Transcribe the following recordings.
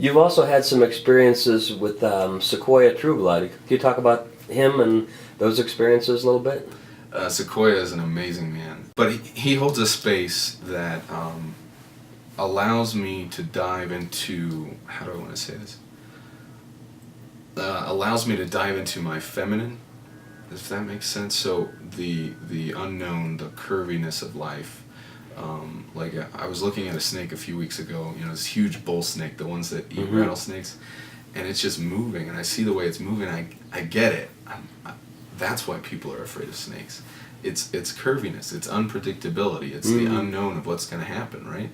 You've also had some experiences with Sequoia Trueblood. Can you talk about him and those experiences a little bit? Sequoia is an amazing man, but he holds a space that allows me to dive into, how do I want to say this? Allows me to dive into my feminine, if that makes sense. So the unknown, the curviness of life. Like I was looking at a snake a few weeks ago, this huge bull snake, the ones that eat rattlesnakes, and it's just moving, and I see the way it's moving. I get it. That's why people are afraid of snakes. It's curviness, it's unpredictability, it's the unknown of what's going to happen, right?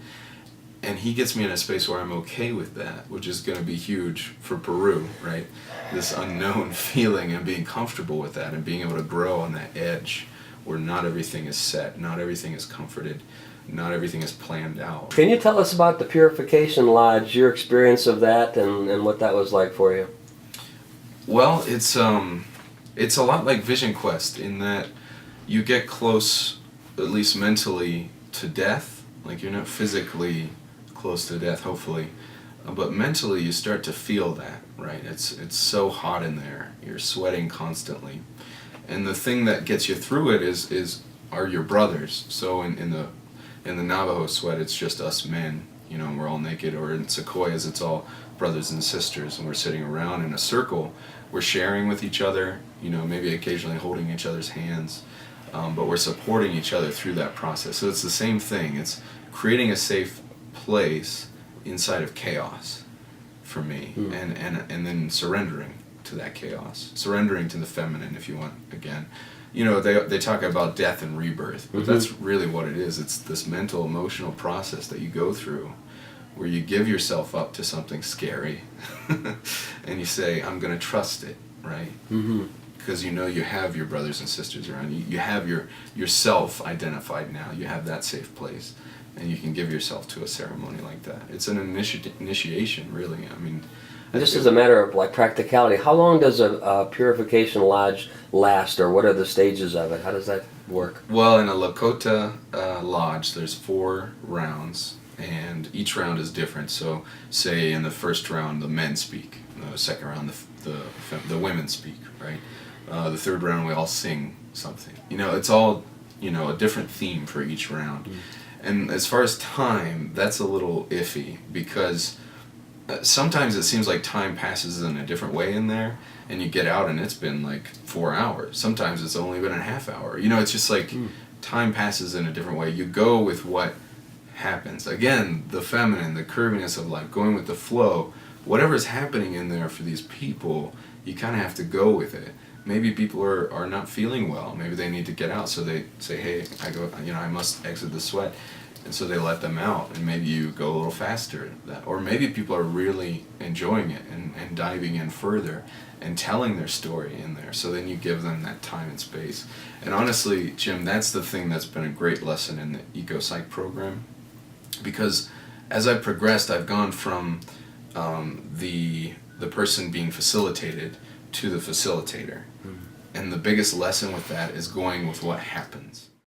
And he gets me in a space where I'm okay with that, which is going to be huge for Peru, right? This unknown feeling and being comfortable with that and being able to grow on that edge where not everything is set, not everything is comforted, not everything is planned out. Can you tell us about the Purification Lodge, your experience of that and what that was like for you? Well, it's a lot like Vision Quest in that you get close, at least mentally, to death. Like you're not physically close to death, hopefully, but mentally you start to feel that, right? It's so hot in there. You're sweating constantly, and the thing that gets you through it are your brothers. So in the Navajo sweat, it's just us men, and we're all naked. Or in Sequoias, it's all brothers and sisters, and we're sitting around in a circle. We're sharing with each other, maybe occasionally holding each other's hands, but we're supporting each other through that process. So it's the same thing. It's creating a safe place inside of chaos for me, and then surrendering to that chaos, surrendering to the feminine, if you want, again. They talk about death and rebirth, but that's really what it is. It's this mental, emotional process that you go through where you give yourself up to something scary and you say, I'm going to trust it, right? Because you have your brothers and sisters around you. You have yourself identified now. You have that safe place, and you can give yourself to a ceremony like that. It's an initiation, really. I mean, just as a matter of like practicality, how long does a Purification Lodge last, or what are the stages of it? How does that work? Well, in a Lakota lodge, there's 4 rounds, and each round is different. So, say in the first round, the men speak. In the second round, the women speak, right? The third round, we all sing something. It's all, a different theme for each round. And as far as time, that's a little iffy, because sometimes it seems like time passes in a different way in there, and you get out and it's been like 4 hours. Sometimes it's only been a half hour. It's just like time passes in a different way. You go with what happens. Again, the feminine, the curviness of life, going with the flow. Whatever's happening in there for these people, you kind of have to go with it. Maybe people are not feeling well. Maybe they need to get out, so they say, hey, I must exit the sweat. And so they let them out, and maybe you go a little faster. Or maybe people are really enjoying it and diving in further and telling their story in there. So then you give them that time and space. And honestly, Jim, that's the thing that's been a great lesson in the Ecopsych program. Because as I've progressed, I've gone from the person being facilitated to the facilitator. And the biggest lesson with that is going with what happens.